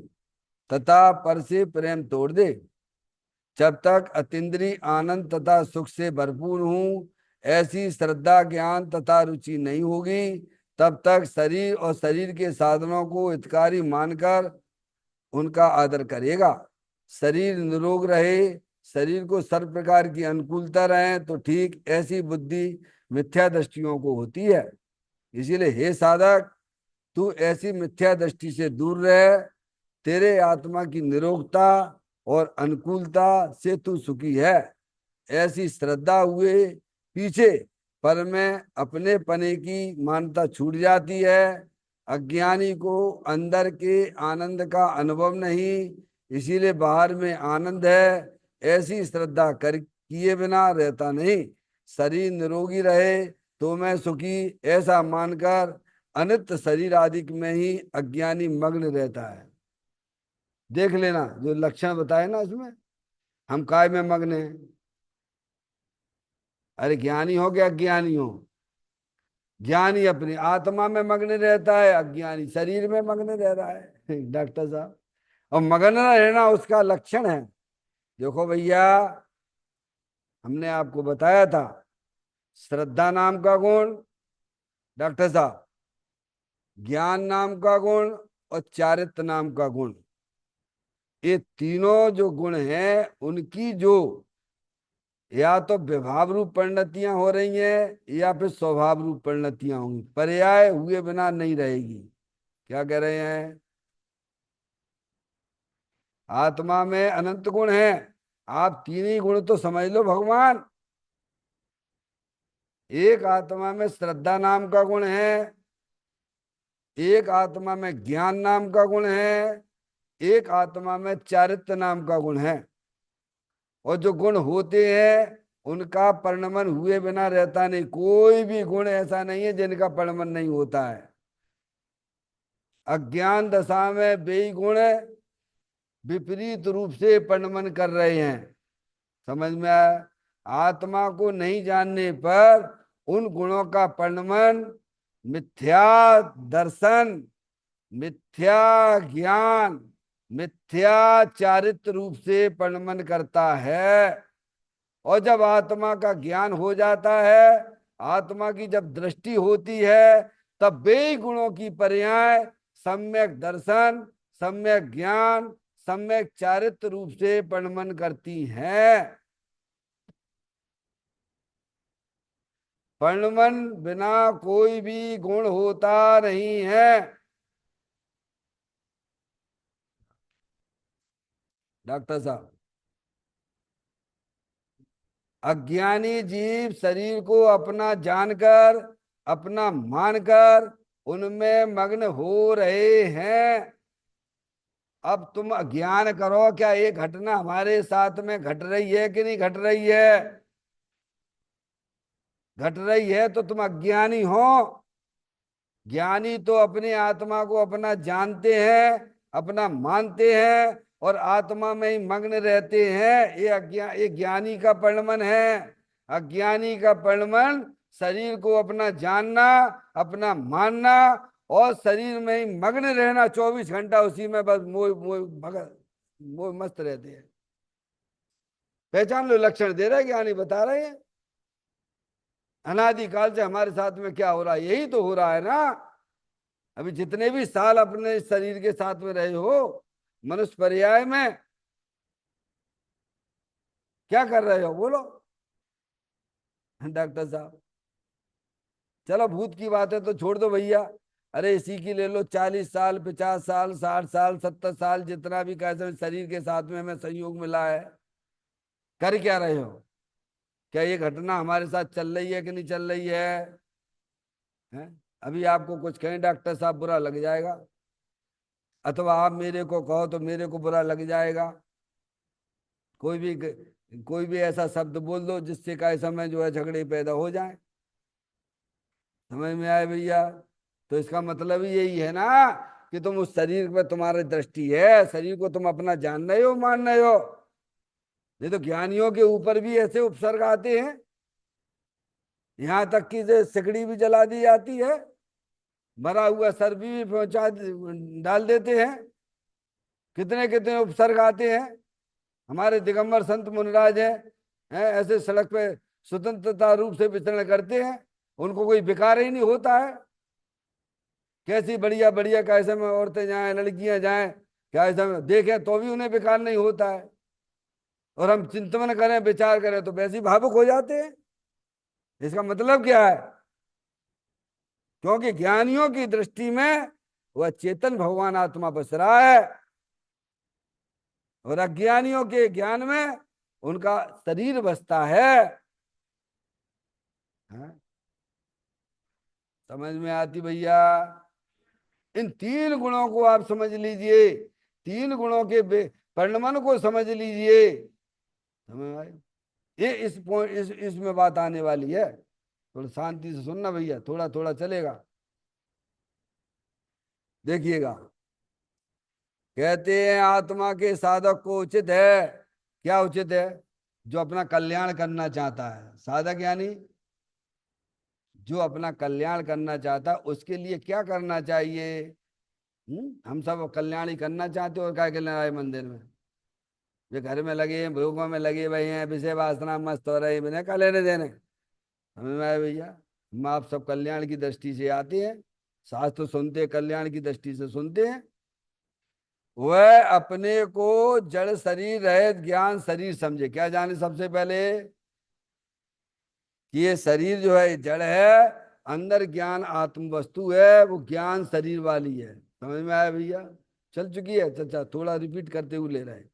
तथा पर से प्रेम तोड़ दे। जब तक अतीन्द्रिय आनंद तथा सुख से भरपूर हूं, ऐसी श्रद्धा ज्ञान तथा रुचि नहीं होगी, तब तक शरीर और शरीर के साधनों को हितकारी मानकर उनका आदर करेगा। शरीर निरोग रहे, शरीर को सर्व प्रकार की अनुकूलता रहे तो ठीक ऐसी बुद्धि मिथ्या दृष्टियों को होती है। इसीलिए हे साधक, तू ऐसी मिथ्या दृष्टि से दूर रह। तेरे आत्मा की निरोगता और अनुकूलता से तू सुखी है। ऐसी श्रद्धा हुए पीछे पर में अपने पने की मान्यता छूट जाती है। अज्ञानी को अंदर के आनंद का अनुभव नहीं, इसीलिए बाहर में आनंद है। ऐसी श्रद्धा कर किए बिना रहता नहीं। शरीर निरोगी रहे तो मैं सुखी, ऐसा मानकर अनित्य शरीर आदि में ही अज्ञानी मग्न रहता है। देख लेना जो लक्षण बताए ना उसमें, हम काय में मग्न हैं। अरे ज्ञानी हो क्या अज्ञानी हो? ज्ञानी अपनी आत्मा में मग्न रहता है, अज्ञानी शरीर में मग्न रह रहा है। डॉक्टर साहब, और मग्न रहना उसका लक्षण है। देखो भैया, हमने आपको बताया था श्रद्धा नाम का गुण, डॉक्टर साहब, ज्ञान नाम का गुण और चारित्र नाम का गुण, ये तीनों जो गुण हैं उनकी जो या तो विभाव रूप परिणतियां हो रही हैं या फिर स्वभाव रूप परिणतियां होंगी, पर्याय हुए बिना नहीं रहेगी। क्या कह रहे हैं? आत्मा में अनंत गुण हैं, आप तीन ही गुण तो समझ लो भगवान। एक आत्मा में श्रद्धा नाम का गुण है, एक आत्मा में ज्ञान नाम का गुण है, एक आत्मा में चारित्र नाम का गुण है। और जो गुण होते हैं उनका परिणमन हुए बिना रहता नहीं। कोई भी गुण ऐसा नहीं है जिनका परिणमन नहीं होता है। अज्ञान दशा में वे गुण विपरीत रूप से परिणमन कर रहे हैं। समझ में आया? आत्मा को नहीं जानने पर उन गुणों का परिणमन मिथ्या दर्शन, मिथ्या ज्ञान, मिथ्या चारित्र रूप से परिणमन करता है। और जब आत्मा का ज्ञान हो जाता है, आत्मा की जब दृष्टि होती है, तब वे गुणों की पर्याय सम्यक दर्शन, सम्यक ज्ञान, सम्यक चारित्र रूप से परिणमन करती हैं। परिणमन बिना कोई भी गुण होता नहीं है। डॉक्टर साहब, अज्ञानी जीव शरीर को अपना जानकर, अपना मानकर उनमें मग्न हो रहे हैं। अब तुम ज्ञान करो, क्या ये घटना हमारे साथ में घट रही है कि नहीं घट रही है? घट रही है तो तुम अज्ञानी हो। ज्ञानी तो अपनी आत्मा को अपना जानते हैं, अपना मानते हैं और आत्मा में ही मग्न रहते हैं। ये ज्ञानी का परिणमन है। अज्ञानी का परिणमन शरीर को अपना जानना, अपना मानना और शरीर में ही मग्न रहना, 24 घंटा उसी में बस मोह मोह भगत मोह मस्त रहते हैं। पहचान लो, लक्षण दे रहे ज्ञानी बता रहे हैं। अनादिकाल से हमारे साथ में क्या हो रहा है? यही तो हो रहा है ना। अभी जितने भी साल अपने शरीर के साथ में रहे हो, मनुष्य पर्याय में क्या कर रहे हो बोलो डॉक्टर साहब। चलो भूत की बात है तो छोड़ दो भैया। अरे इसी की ले लो, 40 साल, 50 साल, 60 साल, 70 साल, जितना भी कैसे शरीर के साथ में हमें संयोग मिला है, कर क्या रहे हो? क्या ये घटना हमारे साथ चल रही है कि नहीं चल रही है? अभी आपको कुछ कहें डॉक्टर साहब बुरा लग जाएगा, अथवा आप मेरे को कहो तो मेरे को बुरा लग जाएगा। कोई भी कोई भी ऐसा शब्द बोल दो जिससे का समय जो है झगड़े पैदा हो जाए। समझ में आए भैया? तो इसका मतलब ही यही है ना कि तुम उस शरीर पर तुम्हारी दृष्टि है, शरीर को तुम अपना जान रहे हो, मान रहे हो। ये तो ज्ञानियों के ऊपर भी ऐसे उपसर्ग आते हैं, यहां तक कि सिकड़ी भी जला दी जाती है, मरा हुआ सर भी पहुंचा डाल देते हैं। कितने कितने उपसर्ग आते हैं। हमारे दिगंबर संत मुनिराज हैं ऐसे सड़क पे स्वतंत्रता रूप से विचरण करते हैं, उनको कोई विकार ही नहीं होता है। कैसी बढ़िया बढ़िया कैसे में औरतें जाएं, लड़कियां जाएं, क्या ऐसा में देखें तो भी उन्हें विकार नहीं होता है। और हम चिंतन करें, विचार करें तो वैसे ही भावुक हो जाते हैं। इसका मतलब क्या है? क्योंकि ज्ञानियों की दृष्टि में वह चेतन भगवान आत्मा बस रहा है, और अज्ञानियों के ज्ञान में उनका शरीर बसता है। हाँ? समझ में आती भैया? इन 3 गुणों को आप समझ लीजिए, 3 गुणों के परिणमन को समझ लीजिए। समझ में आई? ये इस पॉइंट इसमें बात आने वाली है। थोड़ा शांति से सुनना भैया, थोड़ा थोड़ा चलेगा। देखिएगा, कहते हैं आत्मा के साधक को उचित है। क्या उचित है? जो अपना कल्याण करना चाहता है, साधक यानी जो अपना कल्याण करना चाहता है, उसके लिए क्या करना चाहिए? हम सब कल्याण ही करना चाहते हो, और क्या के आए मंदिर में? जो घर में लगे हैं, भोगों में लगे हुए हैं, विषय वासना मस्त हो रही है, क्या लेने देने? समझ में आए भैया? हम आप सब कल्याण की दृष्टि से आते हैं, शास्त्र सुनते हैं, कल्याण की दृष्टि से सुनते हैं। वह अपने को जड़ शरीर रहित ज्ञान शरीर समझे। क्या जाने सबसे पहले? कि ये शरीर जो है जड़ है, अंदर ज्ञान आत्म वस्तु है, वो ज्ञान शरीर वाली है। समझ में आया भैया? चल चुकी है चाचा, थोड़ा रिपीट करते हुए ले रहे हैं।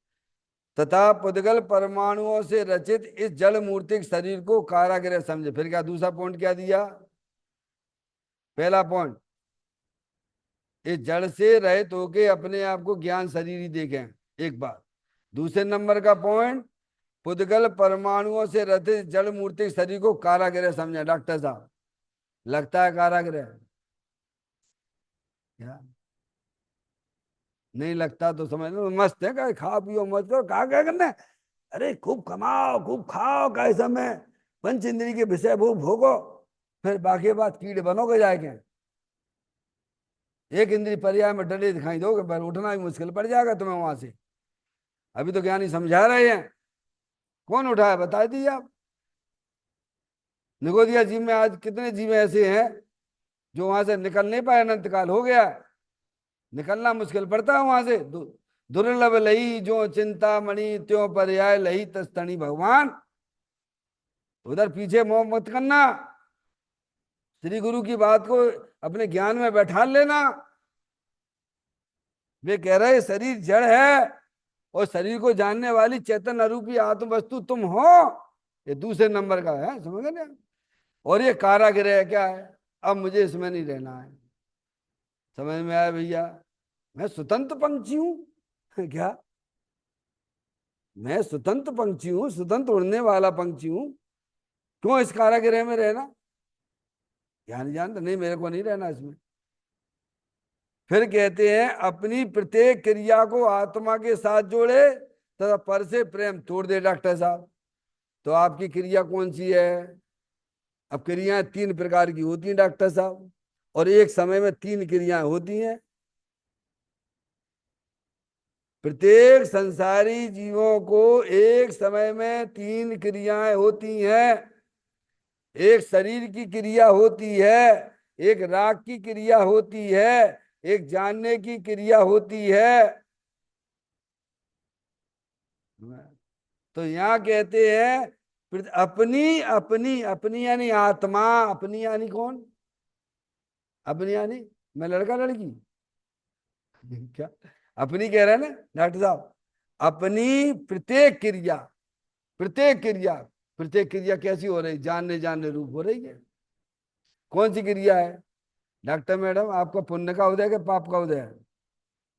तथा पुद्गल परमाणुओं से रचित इस जड़ मूर्तिक शरीर को कारागृह समझे। फिर क्या दूसरा पॉइंट क्या दिया? पहला पॉइंट, इस जड़ से रहित होके अपने आप को ज्ञान शरीर ही देखें, एक बात। दूसरे नंबर का पॉइंट, पुद्गल परमाणुओं से रचित जड़ मूर्तिक शरीर को कारागृह समझे। डॉक्टर साहब, लगता है कारागृह? क्या नहीं लगता तो समझ लो मस्त है, का खा पियो मत करो, कहा क्या करना है? अरे खूब कमाओ, खूब खाओ, का समय पंच इंद्री के विषय भोग भोगो, फिर बाकी बात कीड़े बनोगे जाएंगे। एक इंद्री पर्याय में डले दिखाई दोगे, पर उठना भी मुश्किल पड़ जाएगा तुम्हें वहां से। अभी तो ज्ञानी समझा रहे हैं। कौन उठाया बता दीजिए आप। निगोदिया जी में आज कितने जीव ऐसे हैं जो वहां से निकल नहीं पाए, अनंत काल हो गया, निकलना मुश्किल पड़ता है वहां से। दुर्लभ लही जो चिंता मणि त्यों पर्याय लही तस्तणी भगवान। उधर पीछे मोह मत करना, श्री गुरु की बात को अपने ज्ञान में बैठा लेना। वे कह रहे शरीर जड़ है, और शरीर को जानने वाली चेतन अरूपी आत्म वस्तु तुम हो। ये दूसरे नंबर का है, समझ गए ना? और ये कारागृह क्या है? अब मुझे इसमें नहीं रहना है। समझ में आया भैया? मैं स्वतंत्र पंछी हूं क्या? मैं स्वतंत्र पंछी हूँ, स्वतंत्र उड़ने वाला पंछी हूँ। क्यों इस कारागृह में रहना? क्या नहीं जानता? नहीं, मेरे को नहीं रहना इसमें। फिर कहते हैं अपनी प्रत्येक क्रिया को आत्मा के साथ जोड़े तथा पर से प्रेम तोड़ दे। डॉक्टर साहब, तो आपकी क्रिया कौन सी है? अब क्रियाएं 3 प्रकार की होती हैं डॉक्टर साहब, और एक समय में 3 क्रियाएं होती हैं। प्रत्येक संसारी जीवों को एक समय में 3 क्रियाएं होती हैं। एक शरीर की क्रिया होती है, एक राग की क्रिया होती है, एक जानने की क्रिया होती है। तो यहाँ कहते हैं अपनी अपनी अपनी यानी आत्मा, अपनी यानी कौन, अपनी यानी मैं लड़का लड़की क्या, अपनी कह रहे हैं ना डॉक्टर साहब, अपनी प्रत्येक क्रिया, प्रत्येक क्रिया, प्रत्येक क्रिया कैसी हो रही, जानने जानने रूप हो रही है। कौन सी क्रिया है डॉक्टर मैडम, आपका पुण्य का उदय है कि पाप का उदय है?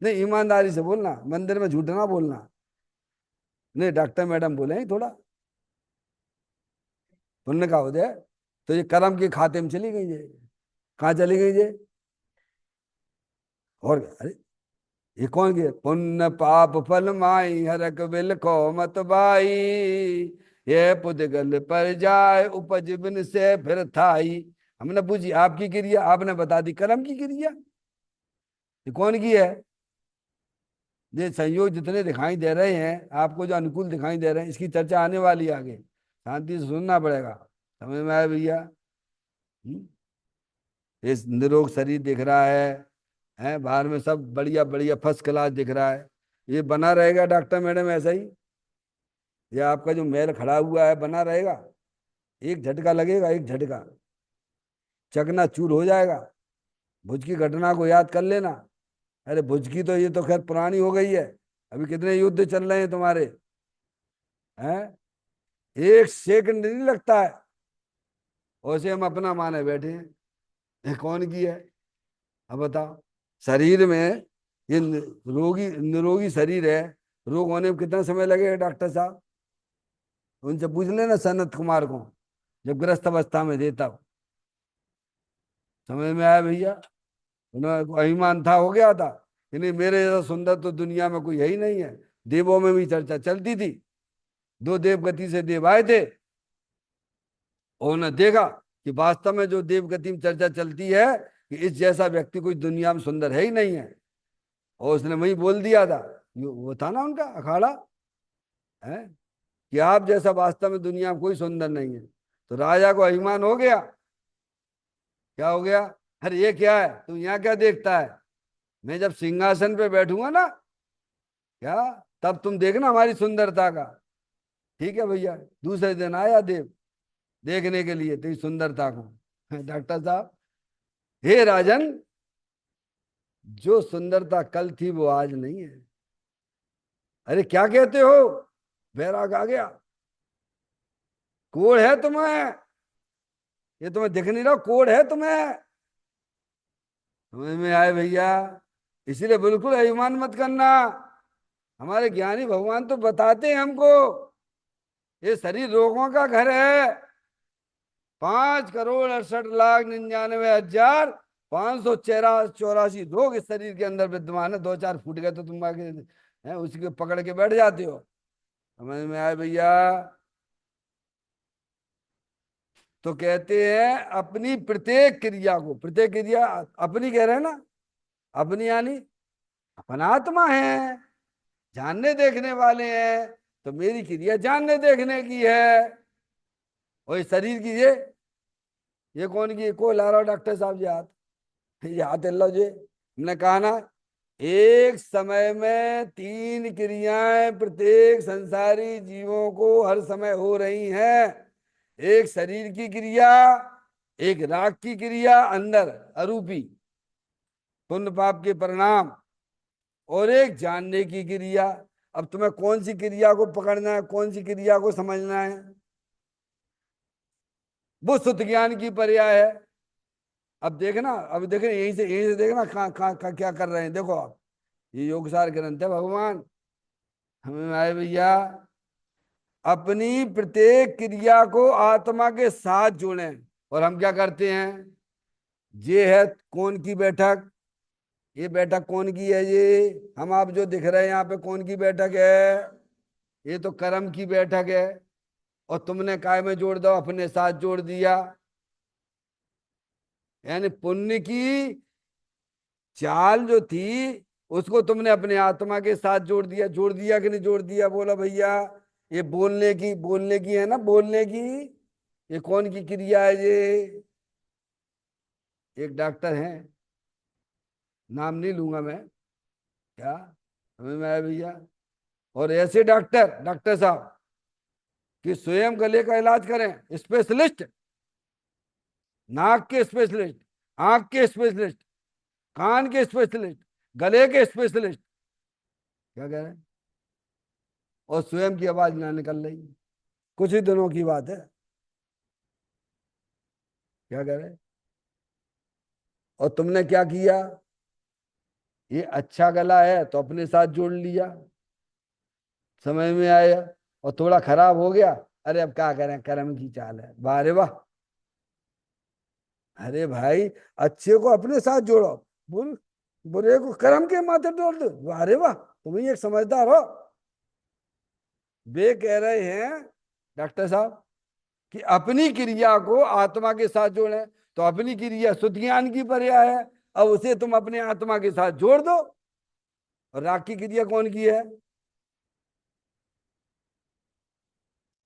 नहीं, ईमानदारी से बोलना, मंदिर में झूठ ना बोलना। नहीं डॉक्टर मैडम बोले ही थोड़ा, पुण्य का उदय है। तो ये कर्म के खाते में चली गई है। कहाँ चली गई ये? और अरे ये कौन के, पुण्य पाप फल माई हरक बिल को मत बाई, ये पुद्गल पर जाए उपज बिन से फिर थाई। हमने पूछी आपकी क्रिया, आपने बता दी कर्म की क्रिया। ये कौन की है? ये संयोग जितने दिखाई दे रहे हैं आपको, जो अनुकूल दिखाई दे रहे हैं, इसकी चर्चा आने वाली है आगे, शांति से सुनना पड़ेगा। समझ में आया भैया? हम्म? ये निरोग शरीर दिख रहा है बाहर में सब बढ़िया बढ़िया फर्स्ट क्लास दिख रहा है। ये बना रहेगा डॉक्टर मैडम ऐसा ही? ये आपका जो मैल खड़ा हुआ है बना रहेगा? एक झटका लगेगा, एक झटका चकना चूर हो जाएगा। भुज की घटना को याद कर लेना। अरे भुज की तो ये तो खैर पुरानी हो गई है, अभी कितने युद्ध चल रहे हैं तुम्हारे, हैं? एक सेकंड नहीं लगता है, और से हम अपना माने बैठे हैं। ये कौन की है? अब बताओ। शरीर में ये रोगी निरोगी शरीर है, रोग होने में कितना समय लगेगा डॉक्टर साहब? उनसे पूछ लेना सनत कुमार को, जब ग्रस्त अवस्था में थे तब। समझ में आया भैया? उन्हें अभिमान था, हो गया था कि नहीं मेरे जैसा सुंदर तो दुनिया में कोई है ही नहीं है। देवों में भी चर्चा चलती थी, दो देव गति से देव आए थे, और उन्होंने देखा कि वास्तव में जो देव गति में चर्चा चलती है कि इस जैसा व्यक्ति कोई दुनिया में सुंदर है ही नहीं है। और उसने वही बोल दिया था, वो था ना उनका अखाड़ा, है कि आप जैसा वास्तव में दुनिया में कोई सुंदर नहीं है। तो राजा को अभिमान हो गया। क्या हो गया? अरे ये क्या है, तू यहाँ क्या देखता है? मैं जब सिंहासन पे बैठूंगा ना, क्या, तब तुम देखना हमारी सुंदरता का। ठीक है भैया, दूसरे दिन आया देव देखने के लिए तेरी सुंदरता को। डॉक्टर साहब, हे राजन, जो सुंदरता कल थी वो आज नहीं है। अरे क्या कहते हो? बैराग आ गया। कोढ़ है तुम्हें, ये तुम्हें दिख नहीं रहा, कोढ़ है तुम्हें। समझ में आए भैया? इसीलिए बिल्कुल अभिमान मत करना। हमारे ज्ञानी भगवान तो बताते हैं हमको, ये शरीर रोगों का घर है। 5,68,99,584 रोग इस शरीर के अंदर विद्यमान है। दो चार फूट गए तो तुम आगे हैं उसी को पकड़ के बैठ जाते हो। समझ में आए भैया? तो कहते हैं अपनी प्रत्येक क्रिया को, प्रत्येक क्रिया अपनी कह रहे हैं ना, अपनी यानी अपनात्मा है, जानने देखने वाले हैं। तो मेरी क्रिया जानने देखने की है। और इस शरीर की ये कौन की, को ला रहा हो डॉक्टर साहब जी हाथ, ये हाथ हिला जी। हमने कहा ना, एक समय में तीन क्रियाएं प्रत्येक संसारी जीवों को हर समय हो रही हैं। एक शरीर की क्रिया, एक राग की क्रिया अंदर अरूपी पुण्य पाप के परिणाम, और एक जानने की क्रिया। अब तुम्हें कौन सी क्रिया को पकड़ना है, कौन सी क्रिया को समझना है? वो सुत ज्ञान की पर्याय है। अब देखना, अब देखना, यहीं से देखना कहाँ क्या कर रहे हैं, देखो आप। ये योगसार ग्रंथ है भगवान, हमें आए भैया। अपनी प्रत्येक क्रिया को आत्मा के साथ जोड़ें। और हम क्या करते हैं? ये है कौन की बैठक, ये बैठक कौन की है? ये हम आप जो दिख रहे हैं यहाँ पे कौन की बैठक है? ये तो कर्म की बैठक है। और तुमने काय में जोड़ दो, अपने साथ जोड़ दिया। यानी पुण्य की चाल जो थी उसको तुमने अपने आत्मा के साथ जोड़ दिया। जोड़ दिया कि नहीं जोड़ दिया, बोला भैया? ये बोलने की है ना, बोलने की। ये कौन की क्रिया है ये? एक डॉक्टर हैं, नाम नहीं लूंगा मैं, क्या, समझ में आया भैया? और ऐसे डॉक्टर डॉक्टर साहब कि स्वयं गले का इलाज करें, स्पेशलिस्ट, नाक के स्पेशलिस्ट, आंख के स्पेशलिस्ट, कान के स्पेशलिस्ट, गले के स्पेशलिस्ट, क्या कह रहे हैं, और स्वयं की आवाज ना निकल रही। कुछ ही दिनों की बात है। क्या कह रहे हैं, और तुमने क्या किया, ये अच्छा गला है तो अपने साथ जोड़ लिया, समझ में आया, और थोड़ा खराब हो गया, अरे अब क्या करें, कर्म की चाल है, वाह रे वाह। अरे भाई, अच्छे को अपने साथ जोड़ो, बुर बुरे को कर्म के माथे डोल दो, वाह रे वाह, तुम ही एक समझदार हो। वे कह रहे हैं डॉक्टर साहब कि अपनी क्रिया को आत्मा के साथ जोड़ें, तो अपनी क्रिया शुद्ध ज्ञान की पर्याय है, अब उसे तुम अपने आत्मा के साथ जोड़ दो। और राग की क्रिया कौन की है,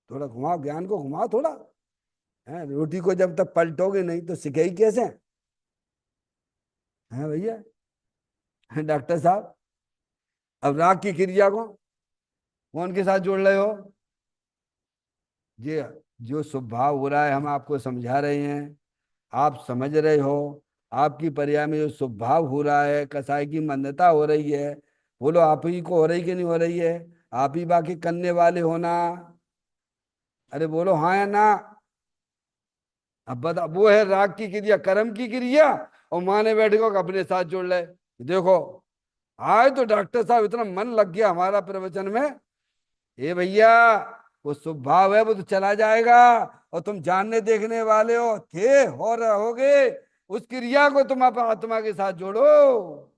थोड़ा घुमाओ, ज्ञान को घुमाओ थोड़ा, है रोटी को जब तक पलटोगे नहीं तो सिकेगी कैसे, है भैया। डॉक्टर साहब, अब राग की क्रिया को कौन के साथ जोड़ रहे हो, ये जो स्वभाव हो रहा है हम आपको समझा रहे हैं, आप समझ रहे हो, आपकी पर्याय में जो स्वभाव हो रहा है, कसाई की मान्यता हो रही है, बोलो आप ही को हो रही कि नहीं हो रही है, आप ही बाकी करने वाले हो ना, अरे बोलो हाँ या ना। अब बता, वो है राग की क्रिया, कर्म की क्रिया, और माने बैठे को अपने साथ जोड़ ले। देखो, आज तो डॉक्टर साहब इतना मन लग गया हमारा प्रवचन में, ए भैया, वो स्वभाव है वो तो चला जाएगा, और तुम जानने देखने वाले हो रहोगे, उस क्रिया को तुम अपने आत्मा के साथ जोड़ो,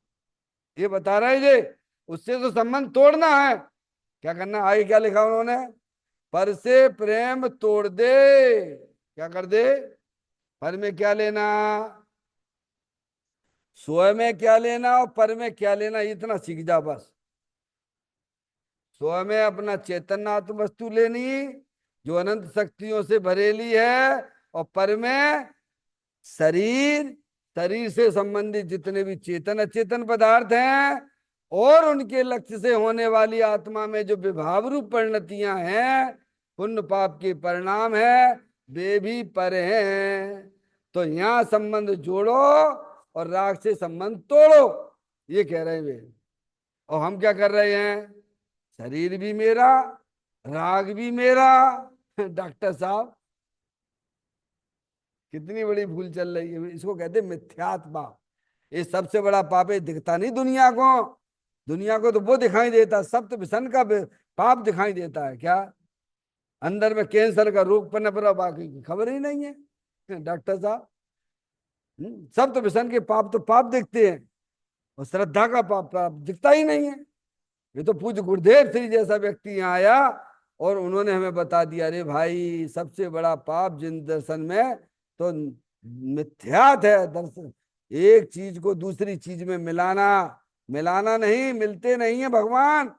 ये बता रहे जे, उससे तो संबंध तोड़ना है। क्या करना, आगे क्या लिखा उन्होंने, पर से प्रेम तोड़ दे, क्या कर दे, पर में क्या लेना, स्वयं में क्या लेना और पर में क्या लेना, इतना सीख जा बस। स्व में अपना चैतन्य वस्तु लेनी, जो अनंत शक्तियों से भरेली है, और पर में शरीर, शरीर से संबंधित जितने भी चेतन अचेतन पदार्थ हैं, और उनके लक्ष्य से होने वाली आत्मा में जो विभाव रूप परिणतियां हैं, पुण्य पाप के परिणाम है, वे भी पर हैं। तो यहां संबंध जोड़ो और राग से संबंध तोड़ो, ये कह रहे हैं वे। और हम क्या कर रहे हैं, शरीर भी मेरा, राग भी मेरा। डॉक्टर साहब, कितनी बड़ी भूल चल रही है, इसको कहते हैं मिथ्यात्व पाप। ये सबसे बड़ा पाप है, दिखता नहीं दुनिया को, दुनिया को तो वो दिखाई देता, सप्त व्यसन का पाप दिखाई देता है क्या, अंदर में कैंसर का रोग पनप रहा, बाकी की खबर ही नहीं है। डॉक्टर साहब, सप्त व्यसन के पाप तो पाप दिखते हैं, और श्रद्धा का पाप पाप दिखता ही नहीं है। ये तो पूज्य गुरुदेव श्री जैसा व्यक्ति यहाँ आया, और उन्होंने हमें बता दिया, अरे भाई सबसे बड़ा पाप जिन दर्शन में तो मिथ्यात है दर्शन, एक चीज को दूसरी चीज में मिलाना, मिलाना नहीं, मिलते नहीं है भगवान,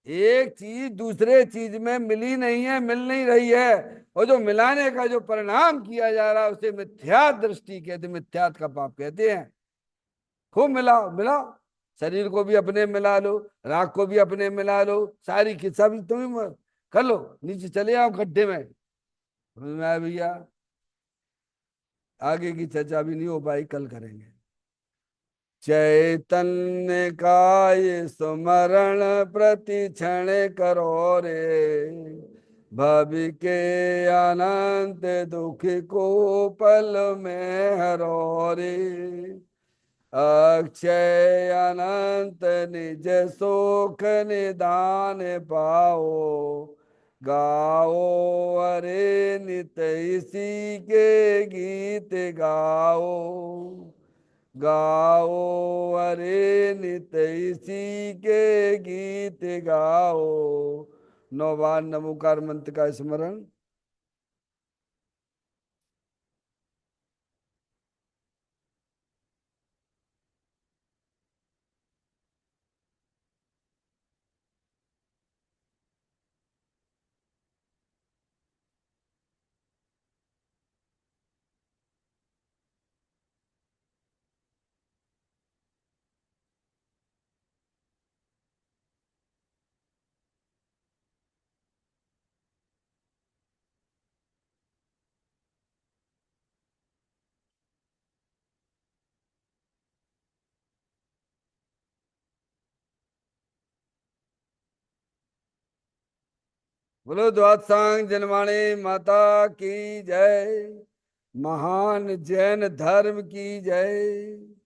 एक चीज दूसरे चीज में मिली नहीं है, मिल नहीं रही है, और जो मिलाने का जो परिणाम किया जा रहा है उसे मिथ्यात दृष्टि कहते, मिथ्यात का पाप कहते हैं। खूब मिलाओ मिलाओ, शरीर को भी अपने मिला लो, राग को भी अपने मिला लो, सारी खिस्सा भी तुम कर लो, नीचे चले आओ गड्ढे में। समझ में आया भैया, आगे की चर्चा भी नहीं हो पाई, कल करेंगे। चैतन्य का ये स्मरण प्रति क्षण करो रे, भवि के अनंत दुख को पल में हरो रे, अक्षय अनंत निज सुख निदान पाओ, गाओ अरे नित इसी के गीत गाओ, गाओ अरे नित इसी के गीत गाओ। 9 बार नमोकार मंत्र का स्मरण। बोलो द्वादशांग जनवाणी माता की जय। महान जैन धर्म की जय।